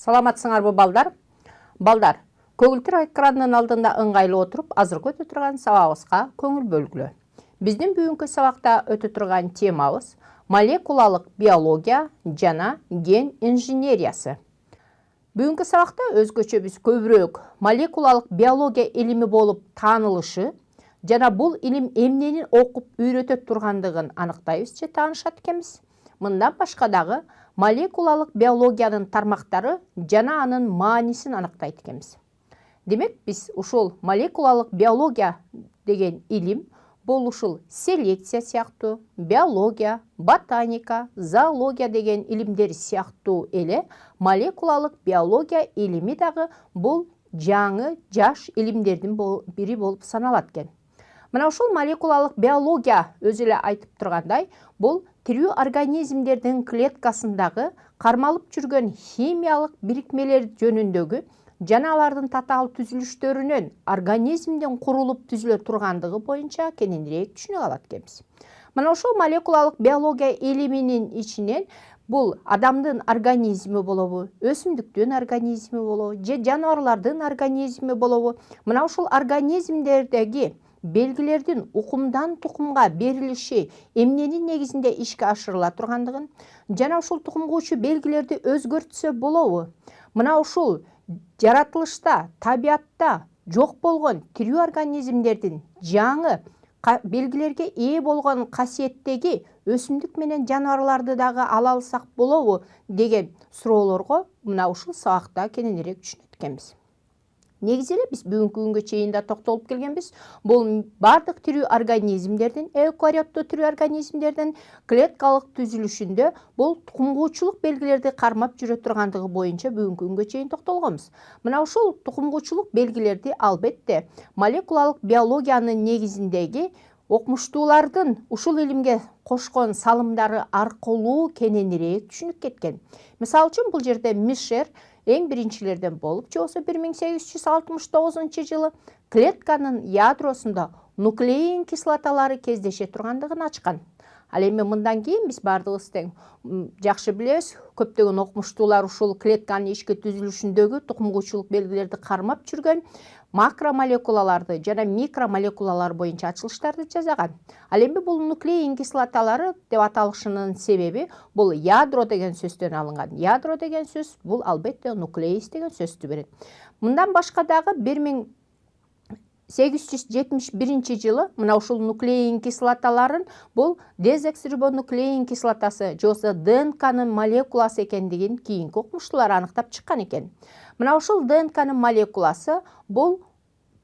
Саламатсыңарбы балдар? Балдар, көгілдір экранның алдында ыңғайлы отырып, азыркы өтө турган сабагыбызга көңүл бөлгүлө. Биздин бүгүнкү сабакта өтө турган темабыз молекулалык биология жана ген инженериясы. Бүгүнкү сабакта өзгөчө биз көбүрөөк молекулалык биология илими болуп таанылышы жана бул илим эмнени окуп үйрөтө тургандыгын аныктайбыз же таанышат экенбиз. Мындан башка дагы молекулалык биологиянын тармактары жана анын маанисин аныктайт экенбиз. Демек, биз ушул молекулалык биология деген илим бул ушул селекция сыяктуу, биология, ботаника, зоология деген илимдер сыяктуу эле молекулалык биология илими дагы бул жаңы жаш илимдердин бири болуп саналат экен. Мына ушул молекулалык биология өзү эле айтып тургандай, бул тирүү организмдердин клеткасындагы кармалып жүргөн химиялык бирикмелер жөнүндөгү жана алардын татаал түзүлүштөрүнөн организмдин курулуп түзүлө тургандыгы боюнча кененирээк түшүнүп алат экенбиз. Мына ошол молекулалык биология илиминин ичинен бул адамдын организми болобу, өсүмдүктүн организми болобу, же жаныбарлардын организми болобу, мына ушул организмдердеги белгилердин укумдан тукумга берилиши эмненин негизинде ишке ашырыла тургандыгын жана ушул тукумгуучу белгилерди өзгөртсө болобу, мына ушул жаратылышта, табиатта жок болгон тирүү организмдердин жаңы белгилерге ээ болгон касиеттеги өсүмдүк менен жаныбарларды дагы ала алсак болобу деген суроолорго мына ушул сабакта кененирээк түшүнөт экенбиз. Негизи эле биз бүгүнкү күнгө чейин да токтолуп келгенбиз. Бул бардык тирүү организмдердин, эукариоттуу тирүү организмдердин клеткалык түзүлүшүндө бул тукумгуучулук белгилерди кармап жүрө тургандыгы боюнча бүгүнкү күнгө чейин токтолгонбуз. Мына ушул тукумгуучулук белгилерди албетте молекулалык биологиянын негизиндеги окумуштуулардын ушул илимге кошкон салымдары аркылуу кененирээк түшүнүп кеткен. Мисалы үчүн бул жерде Мишер эң биринчилерден болуп, же болбосо 1869 жылы клетканын ядросунда нуклеин кислоталары кездеше тургандыгын ачкан. Ал эми мындан кийин биз бардыгыбыз тең жакшы билебиз, көптөгөн окумуштуулар ушул клетканын ички түзүлүшүндөгү тукумгуучулук белгилерди кармап жүргөн макромолекулаларды жана микромолекулалар боюнча ачылыштарды жасаган. Ал эми бул нуклеин кислоталары деп аталышынын себеби бул ядро деген сөздөн алынган. Ядро деген сөз бул албетте нуклеис деген сөздү берет. Мындан башка дагы 1871 жылы мына ушул нуклеин кислоталарын бул дезоксирибонуклеин кислотасы же болбосо ДНКнын молекуласы экендигин кийинки окумуштуулар аныктап чыккан экен. Мына ушул ДНКнын молекуласы бул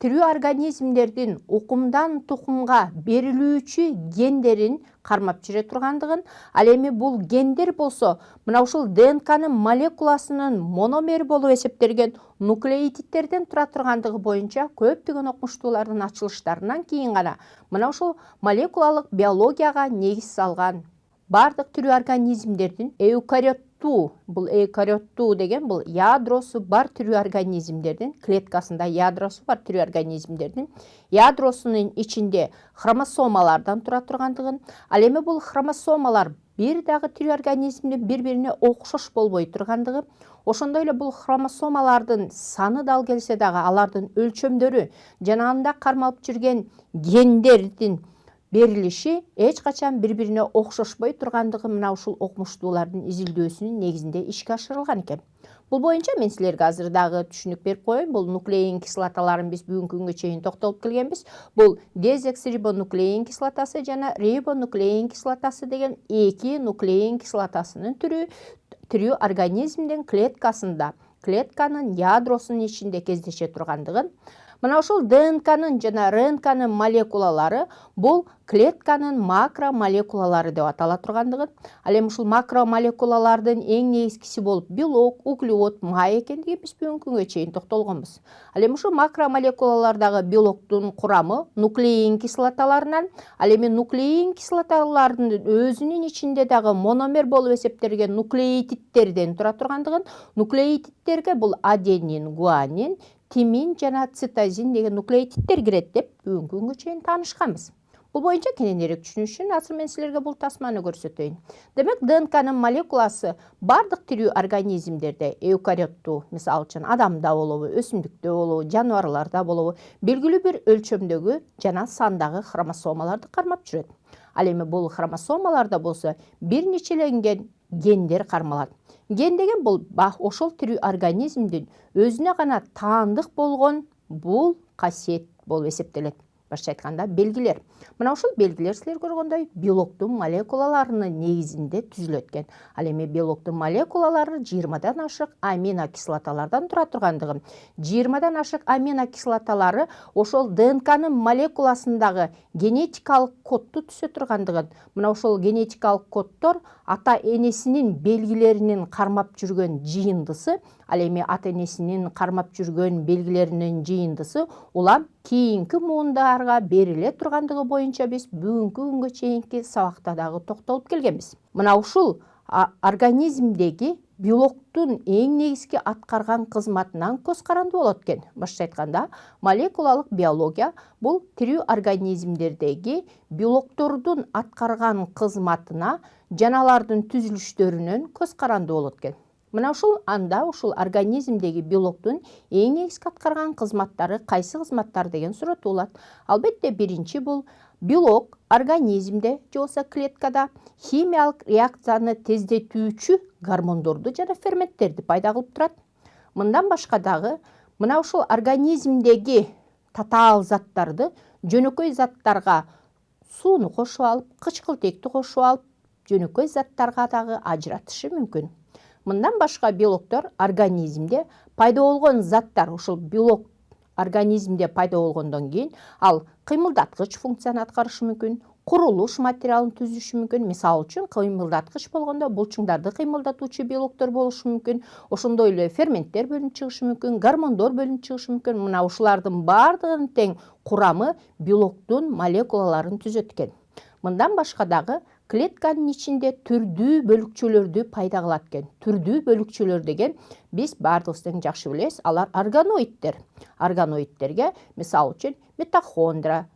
тирүү организмдердин укумдан тукумга берилүүчү гендерин кармап жүрө тургандыгын, ал эми бул гендер болсо мына ушул ДНКнын молекуласынын мономер болуп эсептелген нуклеотидтерден тура тургандыгы боюнча көптөгөн окумуштуулардын ачылыштарынан кийин гана мына ушул молекулалык биологияга негиз салган бардык тирүү организмдердин эукариоттуу деген бул ядросу бар тирүү организмдердин клеткасында ядросу бар тирүү организмдердин ядросунун ичинде хромосомалардан тура тургандыгын, ал эми бул хромосомалар бир дагы тирүү организмдин бири-бирине окшош болбой тургандыгы, ошондой эле бул хромосомалардын саны дал келсе дагы алардын өлчөмдөрү жана анда кармалып жүрген гендердин берилиши эч качан бири-бирине окшошпой тургандыгы мына ушул окумуштуулардын изилдөөсүнүн негизинде ишке ашырылган экен. Бул боюнча мен силерге азыр дагы түшүнүк берип коеюн. Бул нуклеин кислоталарын биз бүгүнкү күнгө чейин токтолуп келгенбиз. Бул дезоксирибонуклеин кислотасы жана рибонуклеин кислотасы деген эки нуклеин кислотасынын түрү тирүү организмдин клеткасында, клетканын ядросунун ичинде кездеше тургандыгын, мына ушул ДНКнын жана РНКнын молекулалары бул клетканын макромолекулалары деп атала тургандыгын, ал эми ушул макромолекулалардын эң негизгиси болуп белок, углевод, май экендигин биз бүгүнкү күнгө чейин токтолгонбуз. Ал эми ушул макромолекулалардагы белоктун курамы нуклеин кислоталарынан, ал эми нуклеин кислоталардын өзүнүн ичинде дагы мономер болуп эсептелген нуклеотидтерден тура тургандыгын, нуклеотидтерге бул аденин, гуанин, тимин жана цитозин деген нуклеотидтер кирет деп бүгүнкү күнгө чейин таанышканбыз. Бул боюнча кененирээк түшүнүш үчүн азыр мен силерге бул тасманы көрсөтөйүн. Демек, ДНКнын молекуласы бардык тирүү организмдерде, эукариоттуу, мисалы үчүн адамда болобу, өсүмдүктө болобу, жаныбарларда болобу, белгилүү бир өлчөмдөгү жана сандагы хромосомаларды кармап жүрөт. Ал эми бул хромосомаларда болсо бир нечеленген гендер кармалат. Ген деген бул ошол тирүү организмдин өзүнө гана таандык болгон бул касиет болуп эсептелет. Башкача айтканда белгилер. Мына ушул белгилер силер көргөндөй белоктун молекулаларынын негизинде түзүлөт экен. Ал эми белоктун молекулалары 20дан ашык аминокислоталардан тура тургандыгын, 20дан ашык аминокислоталары ошол ДНКнын молекуласындагы генетикалык кодду түзө тургандыгын, мына ошол генетикалык коддор ата энесинин белгилеринин кармап жүргөн жыйындысы, ал эми ата энесинин кармап жүргөн белгилеринин жыйындысы улам кийинки муундарга бериле тургандыгы боюнча биз бүгүнкү күнгө чейинки сабакта дагы токтолуп келгенбиз. Мына ушул организмдеги белоктун эң негизги аткарган кызматынан көз каранды болот экен. Башкача айтканда, молекулалык биология бул тирүү организмдердеги белоктордун аткарган кызматына жана алардын түзүлүштөрүнөн көз каранды болот экен. Мына ушул организмдеги белоктун эң негизги аткарган кызматтары кайсы кызматтар деген суроо туулат. Албетте, биринчи бул белок организмде же болбосо клеткада химиялык реакцияны тездетүүчү гормондорду жана ферменттерди пайда кылып турат. Мындан башка дагы мына ушул организмдеги татаал заттарды жөнөкөй заттарга сууну кошуп алып, кычкылтекти кошуп алып, жөнөкөй заттарга дагы ажыратышы мүмкүн. Мындан башка белоктор организмде пайда болгон заттар, ушул белок организмде пайда болгондон кийин ал кыймылдаткыч функцияны аткарышы мүмкүн, курулуш материалын түзүшү мүмкүн. Мисалы үчүн, кыймылдаткыч болгондо булчуңдарды кыймылдатуучу белоктор болушу мүмкүн. Ошондой эле ферменттер бөлүнүп чыгышы мүмкүн, гормондор бөлүнүп чыгышы мүмкүн. Мына ушулардын баардыгынын тең курамы белоктун молекулаларын түзөт экен. Мындан башка дагы клетканын ичинде түрдүү бөлүкчөлөрдү пайда кылат экен. Түрдүү бөлүкчөлөр деген биз баардыгыбыз тең жакшы билебиз, алар органоидтер. Органоидтерге мисалы үчүн митохондра,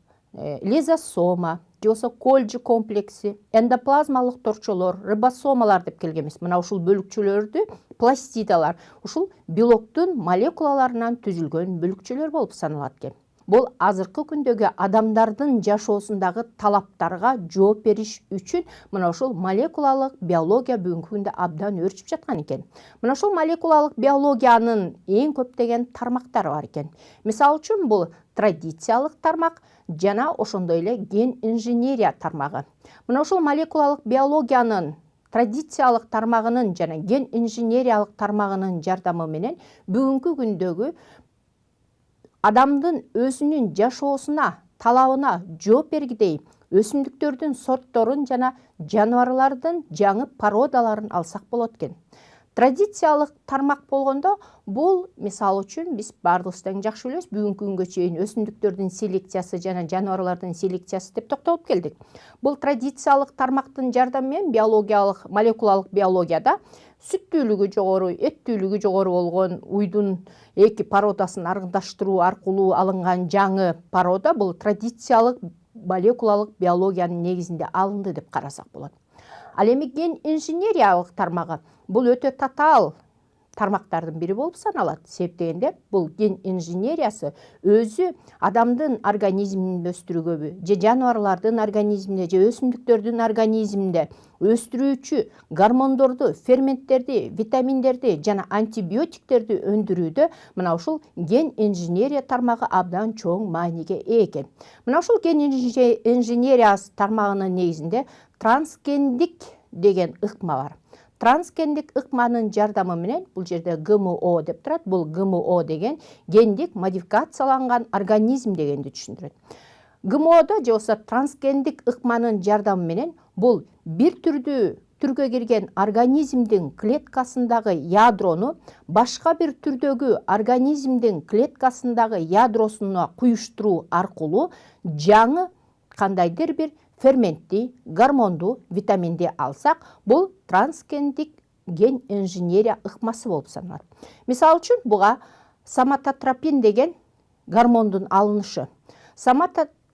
лизосома, же болбосо Golgi комплекси, эндоплазмалык торчолор, рибосомалар деп келгенбиз. Мына ушул бөлүкчөлөрдү пластидалар ушул белоктун молекулаларынан түзүлгөн бөлүкчөлөр болуп саналат экен. Бул азыркы күндөгү адамдардын жашоосундагы талаптарга жооп бериш үчүн мына ушул молекулалык биология бүгүнкү күндө абдан өрчүп жаткан экен. Мына ушул молекулалык биологиянын эң көптөгөн тармактары бар экен. Мисалы үчүн, бул традициялык тармак жана ошондой эле ген инженерия тармагы. Мына ушул молекулалык биологиянын традициялык тармагынын жана ген инженериялык тармагынын жардамы менен бүгүнкү күндөгү адамдын өзүнүн жашоосуна, талабына жооп бергидей өсүмдүктөрдүн сортторун жана жаныбарлардын жаңы породаларын алсак болот экен. Традициялык тармак болгондо бул, мисалы үчүн, биз баардыгыбыз тең жакшы билебиз, бүгүнкү күнгө чейин өсүмдүктөрдүн селекциясы жана жаныбарлардын селекциясы деп токтолуп келдик. Бул традициялык тармактын жардамы менен биологиялык, молекулалык биологияда сүттүүлүгү жогору, эттүүлүгү жогору болгон уйдун эки породасын аралаштыруу аркылуу алынган жаңы порода бул традициялык молекулалык биологиянын негизинде алынды деп карасак болот. Ал эми ген инженериялык тармагы бул өтө татаал тармактардын бири болуп саналат. Себеп дегенде, бул ген инженериясы өзү адамдын организмин өстүрүүгө, же жаныбарлардын организминде, же өсүмдүктөрдүн организминде өстүрүүчү гормондорду, ферменттерди, витаминдерди жана антибиотиктерди өндүрүүдө мына ушул ген инженерия тармагы абдан чоң мааниге ээ экен. Мына ушул ген инженерия тармагынын негизинде трансгендик деген ыкма бар. Трансгендик ыкманын жардамы менен, бул жерде ГМО деп турат, бул ГМО деген гендик модификацияланган организм дегенди түшүндүрөт. ГМОдо же болбосо трансгендик ыкманын жардамы менен бул бир түргө кирген организмдин клеткасындагы ядрону башка бир түрдөгү организмдин клеткасындагы ядросуна куюштуруу аркылуу жаңы кандайдыр бир ферментти, гормонду, витаминди алсак, бул трансгендик ген инженерия ыкмасы болуп саналат. Мисалы үчүн, буга соматотропин деген гормондун алынышы.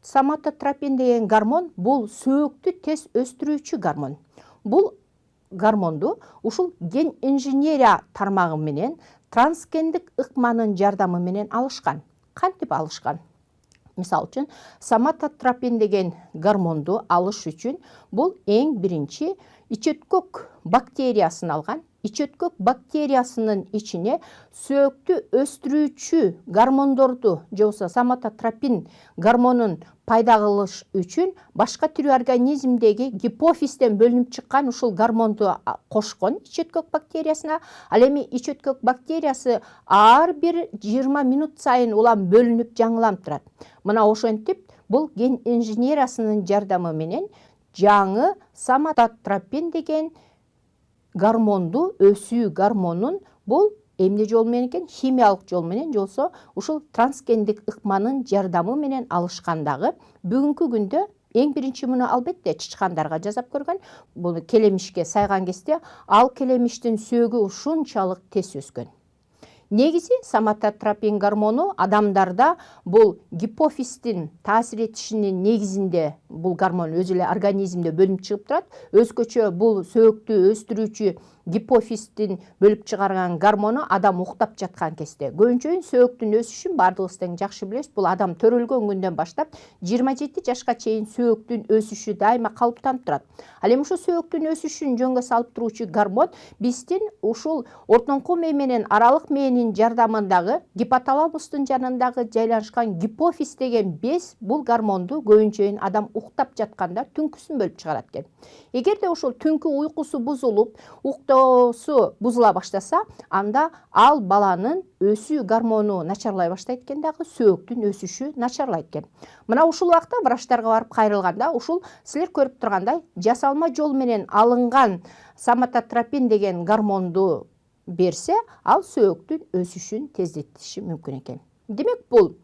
соматотропин деген гормон бул сөөктү тез өстүрүүчү гормон. Бул гормонду ушул ген инженерия тармагы менен трансгендик ыкманын жардамы менен алышкан. Кантип алышкан? Мисалы үчүн, соматотропин деген гормонду алыш үчүн бул эң биринчи ичөткөк бактериясын алган. Ичөткөк бактериясынын ичине сөөктү өстүрүүчү гормондорду, же болбосо соматотропин гормонун пайда кылыш үчүн башка тирүү организмдеги гипофизден бөлүнүп чыккан ушул гормонду кошкон ичөткөк бактериясына. Ал эми ичөткөк бактериясы ар бир 20 минут сайын улам бөлүнүп жаңыланып турат. Мына ошентип бул ген инженериясынын жардамы менен жаңы соматотропин деген гормонду, өсүү гормонун бул эмне жол менен экен? Химиялык жол менен, же болбосо ушул трансгендик ыкманын жардамы менен алышкандагы бүгүнкү күндө эң биринчи муну албетте чычкандарга жасап көргөн. Буну келемишке сайган кезде ал келемиштин сөөгү ушунчалык тез өскөн. Негизи соматотропин гормону адамдарда бул гипофиздин таасир этишинин негизинде бул гормон өзү эле организмде бөлүнүп чыгып турат. Өзгөчө бул сөөктү өстүрүүчү гипофиздин бөлүп чыгарган гормону адам уктап жаткан кезде. Көбүнчө сөөктүн өсүшүн бардыгыбыз тең жакшы билебиз. Бул адам төрөлгөн күндөн баштап 27 жашка чейин сөөктүн өсүшү дайыма калыптанып турат. Ал эми ушул сөөктүн өсүшүн жөнгө салып туручу гормон биздин ушул ортоңку мээ менен аралык мээнин жардамындагы гипоталамустун жанындагы жайлашкан гипофиз деген без бул гормонду көбүнчө адам уктап жатканда түнкүсүн бөлүп чыгарат экен. Эгерде ушул түнкү уйкусу бузулуп, уктоосу бузула баштаса, анда ал баланын өсүү гормону начарлай баштайт экен, дагы сөөктүн өсүшү начарлайт экен. Мына ушул убакта врачтарга барып кайрылганда, ушул силер көрүп тургандай жасалма жол менен алынган соматотропин деген гормонду берсе, ал сөөктүн өсүшүн тездетиши мүмкүн экен. Демек, бул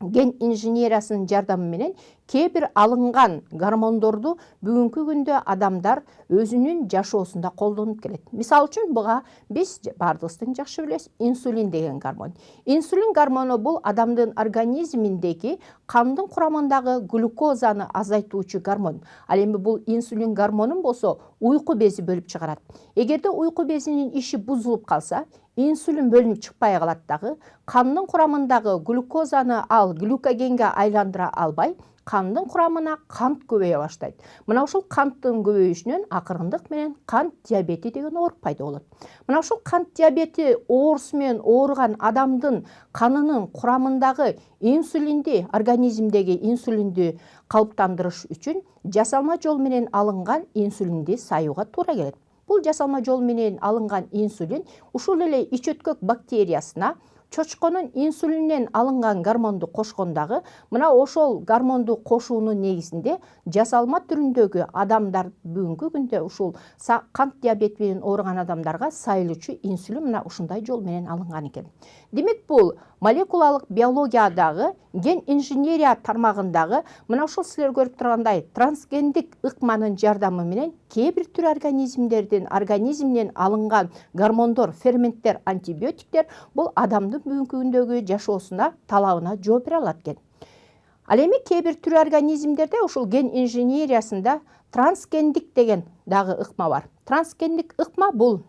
ген инженериясынын жардамы менен кээ бир алынган гормондорду бүгүнкү күндө адамдар өзүнүн жашоосунда колдонуп келет. Мисалы үчүн, буга биз бардыгыбыз тең жакшы билебиз, инсулин деген гормон. Инсулин гормону бул адамдын организминдеги кандын курамындагы глюкозаны азайтуучу гормон. Ал эми бул инсулин гормонун болсо уйку бези бөлүп чыгарат. Эгерде уйку безинин иши бузулуп калса, инсулин бөлүнүп чыкпай калат дагы, кандын курамындагы глюкозаны ал глюкогенге айландыра албай, кандын курамына кант көбөйө баштайт. Мына ушул канттын көбөйүшүнөн акырындык менен кант диабети деген оор пайда болот. Мына ушул кант диабети оорусу менен ооруган адамдын канынын курамындагы инсулинди, организмдеги инсулинди калыптандырыш үчүн жасалма жол менен алынган инсулинди саюуга туура келет. Бул жасалма жол менен алынган инсулин ушул эле ичөткөк бактериясына чочконун инсулинден алынган гормонду кошкондагы, мына ошол гормонду кошуунун негизинде жасалма түрүндөгү адамдар бүгүнкү күндө ушул кант диабети менен ооруган адамдарга сайылуучу инсулин мына ушундай жол менен алынган экен. Демек, бул молекулалык биологиядагы ген инженерия тармагындагы мына ушул силер көрүп тургандай трансгендик ыкманын жардамы менен кээ бир түр организмден алынган гормондор, ферменттер, антибиотиктер бул адамдын бүгүнкү күндөгү жашоосуна талабына жооп бере алат экен. Ал эми кээ бир түр организмдерде ушул ген инженериясында трансгендик деген дагы ыкма бар. Трансгендик ыкма бул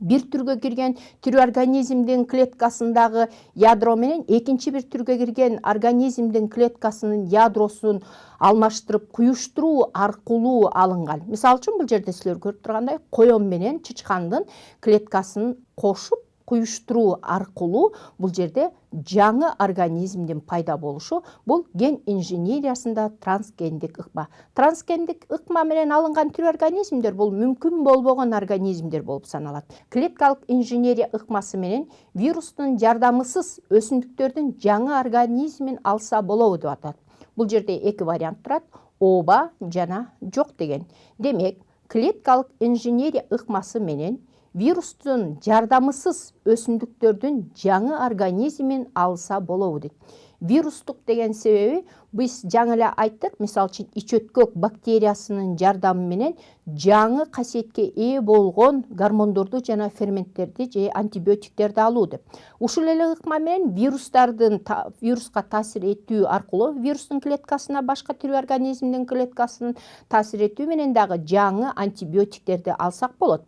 бир түргө кирген тирүү организмдин клеткасындагы ядро менен экинчи бир түргө кирген организмдин клеткасынын ядросун алмаштырып куюштуруу аркылуу алынган. Мисалы үчүн, бул жерде силер көрүп тургандай коён менен чычкандын клеткасын кошуп куюштуруу аркылуу бул жерде жаңы организмдин пайда болушу бул ген инженериясында трансгендик ыкма. Трансгендик ыкма менен алынган түр организмдер бул мүмкүн болбогон организмдер болуп саналат. Клеткалык инженерия ыкмасы менен вирустун жардамысыз өсүмдүктөрдүн жаңы организмин алса болобу деп атат. Бул жерде эки вариант турат: ооба жана жок деген. Демек, клеткалык инженерия ыкмасы менен вирустун жардамысыз өсүмдүктөрдүн жаңы организмин алса болобу дейт. Вирустук деген себеби биз жаңы эле айттык, мисалы үчүн ич өткөк бактериясынын жардамы менен жаңы касиетке ээ болгон гормондорду жана ферменттерди же антибиотиктерди алуу деп. Ушул эле ыкма менен вируска таасир этүү аркылуу вирустун клеткасына башка тирүү организмдин клеткасынын таасир этүү менен дагы жаңы антибиотиктерди алсак болот.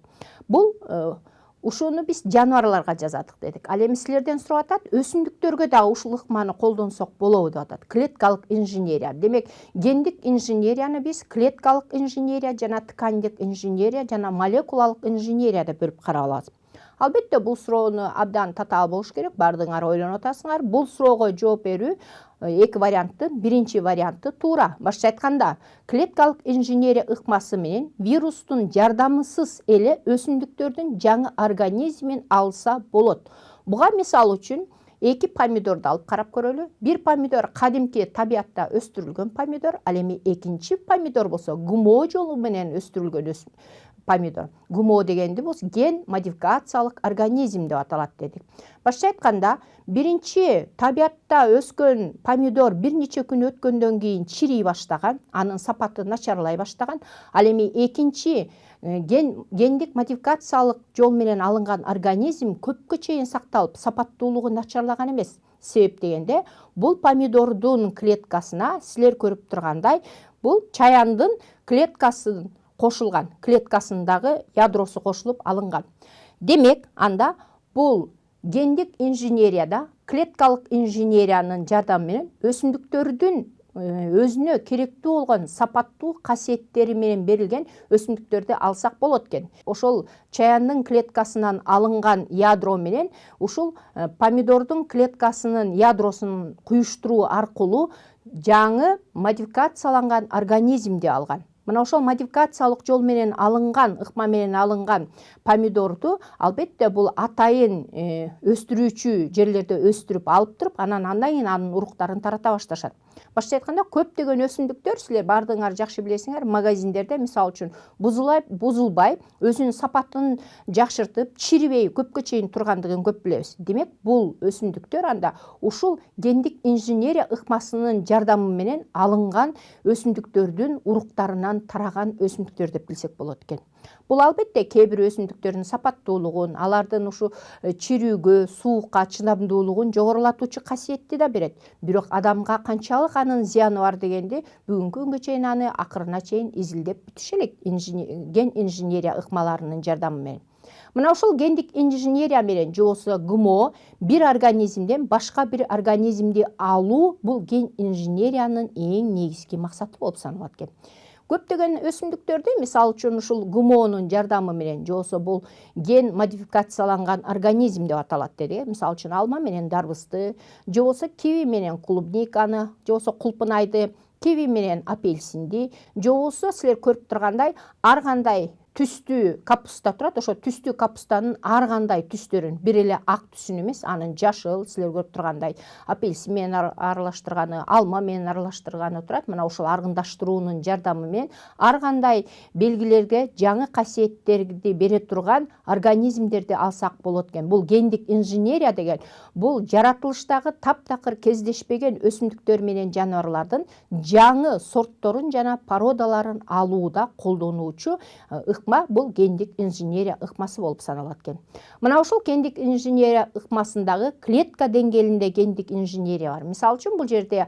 Бул ушуну биз жаныбарларга жазадык дедик. Ал эми силерден сурап атат, өсүмдүктөргө дагы ушул ыкманы колдонсок болобу деп атат. Клеткалык инженерия. Демек, гендик инженерияны биз клеткалык инженерия жана тканьдык инженерия жана молекулалык инженерия деп бөлүп карап алабыз. Албетте, бул суроону абдан татаал болуш керек. Бардыңар ойлонуп атасыңар. Бул соого жооп берүү эки варианттын биринчи варианты туура. Башкача айтканда, клеткалык инженерия ыкмасы менен вирустун жардамысыз эле өсүмдүктөрдүн жаңы организмин алса болот. Буга мисал үчүн эки помидорду алып карап көрөлү. Бир помидор кадимки табиатта өстүрүлгөн помидор, ал эми экинчи помидор болсо ГМО жолу менен өстүрүлгөн помидор. ГМО дегенди бул ген модификациялык организм деп аталат дедик. Башкача айтканда, биринчи табиатта өскөн помидор бир нече күн өткөндөн кийин чирий баштаган, анын сапаты начарлай баштаган. Ал эми экинчи гендик модификациялык жол менен алынган организм көпкө чейин сакталып, сапаттуулугу начарлаган эмес. Себеп дегенде, бул помидордун клеткасына силер көрүп тургандай, бул чаяндын клеткасы кошулган, клеткасындагы ядросу кошулуп алынган. Демек, анда бул гендик инженерияда, клеткалык инженериянын жардамы менен өсүмдүктөрдүн өзүнө керектүү болгон сапаттуу касиеттери менен берилген өсүмдүктөрдү алсак болот экен. Ошол чаяндын клеткасынан алынган ядро менен ушул помидордун клеткасынын ядросун куюштуруу аркылуу жаңы модификацияланган организмди алган. Мына ошол модификациялык жол менен алынган, ыкма менен алынган помидорду албетте бул атайын өстүрүүчү жерлерде өстүрүп алып туруп, андан кийин анын уруктарын тарата башташат. Башкача айтканда, көптөгөн өсүмдүктөр, силер бардыңар жакшы билесиңер, магазиндерде мисалы үчүн бузулбай, өзүнүн сапатын жакшыртып, чирибей көпкө чейин тургандыгын көп билебиз. Демек, бул өсүмдүктөр анда ушул гендик инженерия ыкмасынын жардамы менен алынган өсүмдүктөрдүн уруктарынан тараган өсүмдүктөр деп билсек болот экен. Бул албетте кээ бир өсүмдүктөрдүн сапаттуулугун, алардын ушу чирүүгө, суукка чыдамдуулугун жогорулатуучу касиетти да берет. Бирок адамга канчалык анын зыяны бар дегенди бүгүнкү күнгө чейин аны акырына чейин изилдеп бүтүш элек ген инженерия ыкмаларынын жардамы менен. Мына ошол гендик инженерия менен же болбосо ГМО бир организмден башка бир организмди алуу бул ген инженериянын эң негизги максаты болуп саналат экен. Көптөгөн өсүмдүктөрдү, мисалы үчүн ушул ГМОнун жардамы менен же болбосо бул ген модификацияланган организм деп аталат деди. Мисалы үчүн алма менен дарбызды, же болбосо киви менен клубниканы, же болбосо кулпунайды, киви менен апельсинди, же болбосо силер көрүп тургандай ар кандай түстүү капуста турат, ошо түстүү капустанын ар кандай түстөрүн, бир эле ак түсүн эмес, анын жашыл, силер көрүп тургандай апельсин менен аралаштырганы, алма менен аралаштырганы турат. Мына ошол аргындаштыруунун жардамы менен ар кандай белгилерге жаңы касиеттерди бере турган организмдерди алсак болот экен. Бул гендик инженерия деген бул жаратылыштагы таптакыр кездешпеген өсүмдүктөр менен жаныбарлардын жаңы сортторун жана породаларын алууда колдонуучу ыкма бул гендик инженерия ыкмасы болуп саналат экен. Мына ушул гендик инженерия ыкмасындагы клетка деңгээлинде гендик инженерия бар. Мисалы үчүн бул жерде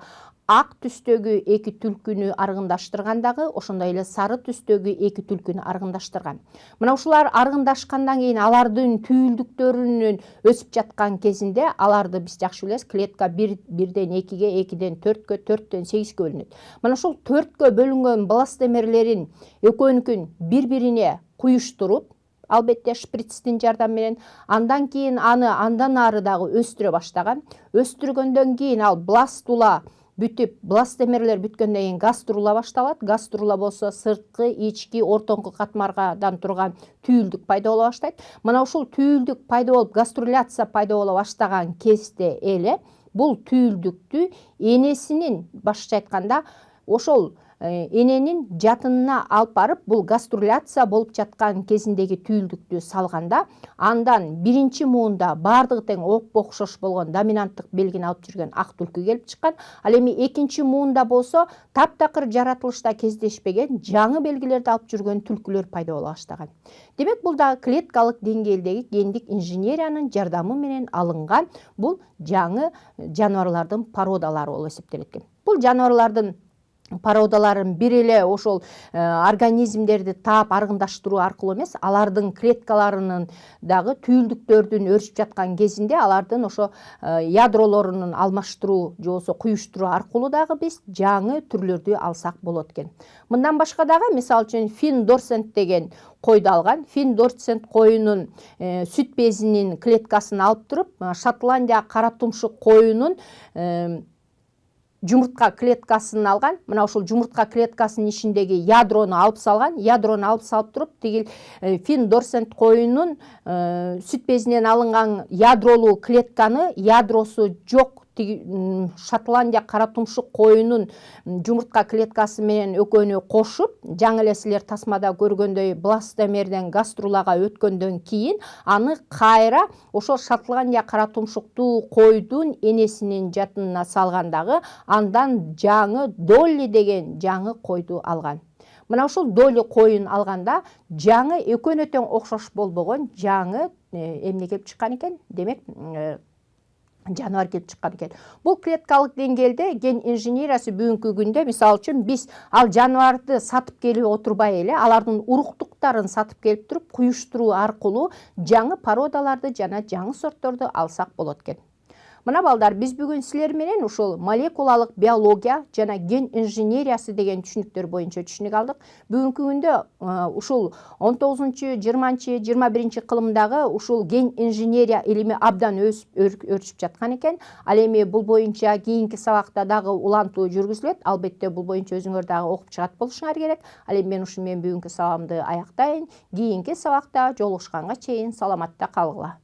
ак түстөгү эки түлкүнү аргындаштыргандагы, ошондой эле сары түстөгү эки түлкүнү аргындаштырган. Мына ушулар аргындашкандан кийин алардын түйүлдүктөрүнүн өсүп жаткан кезинде аларды биз жакшы билебиз, клетка бирден экиге, экиден төрткө, төрттөн сегизге бөлүнөт. Мына ушул төрткө бөлүнгөн бластемерлерин экөөнүкүн бири-бирине куюштуруп, албетте шприцтин жардамы менен, андан кийин аны андан ары дагы өстүрө баштаган. Өстүргөндөн кийин ал бластула бүтүп, бластемерлер бүткөндөн кийин гаструла башталат. Гаструла болсо сырткы, ички, ортоңку катмаргадан турган түйүлдүк пайда боло баштайт. Мына ушул түйүлдүк пайда болуп, гаструляция пайда боло баштаган кезде эле бул түйүлдүктү энесинин, башкача айтканда, ошол эненин жатынына алып барып, бул гаструляция болуп жаткан кезиндеги түйүлдүктү салганда, андан биринчи муунда бардыгы тең окшош болгон доминанттык белгини алып жүргөн ак түлкү келип чыккан. Ал эми экинчи муунда болсо таптакыр жаратылышта кездешпеген жаңы белгилерди алып жүргөн түлкүлөр пайда боло баштаган. Демек, бул дагы клеткалык деңгээлдеги гендик инженериянын жардамы менен алынган бул жаңы жаныбарлардын породалары болуп эсептелет экен. Бул жаныбарлардын породаларын бир эле ошол организмдерди таап аргындаштыруу аркылуу эмес, алардын клеткаларынын дагы түйүлдүктөрдүн өрүшүп жаткан кезинде алардын ошо ядролорунун алмаштыруу же болбосо куюштуруу аркылуу дагы биз жаңы түрлөрдү алсак болот экен. Мындан башка дагы, мисалы үчүн, Фин Дорсент деген койду алган. Фин Дорсент коюнун сүт безинин клеткасын алып туруп, Шотландия кара тумшук коюнун жумуртка клеткасын алган. Мына ушул жумуртка клеткасынын ичиндеги ядрону алып салган. Ядрону алып салып туруп, тигил Фин Дорсент коюнун сүт безинен алынган ядролуу клетканы ядросу жок Шотландия кара тумшук коюнун жумуртка клеткасы менен экөөнү кошуп, жаңы эле силер тасмада көргөндөй бластомерден гаструлага өткөндөн кийин аны кайра ошо Шотландия кара тумшуктуу койдун энесинин жатынына салгандагы, андан жаңы Долли деген жаңы койду алган. Мына ушул Долли коюн алганда жаңы экөөнө тең окшош болбогон жаңы эмне келип чыккан экен. Демек, жаныбар келип чыккан экен. Бул клеткалык деңгээлде ген инженериясы бүгүнкү күндө, мисалы үчүн, биз ал жаныбарды сатып келип отурбай эле, алардын уруктуктарын сатып келип туруп, куюштуруу аркылуу жаңы породаларды жана жаңы сортторду алсак болот экен. Мына балдар, биз бүгүн силер менен ушул молекулалык биология жана ген инженериясы деген түшүнүктөр боюнча түшүнүк алдык. Бүгүнкү күндө ушул 19-20, 21 кылымдагы ушул ген инженерия илими абдан өрүшүп жаткан экен. Ал эми бул боюнча кийинки сабакта дагы улантуу жүргүзүлөт. Албетте, бул боюнча өзүңөр дагы окуп чыгат болушуңар керек. Ал эми мен ушуну бүгүнкү сабагымды аяктайын. Кийинки сабакта жолугушканга чейин саламатта калгыла.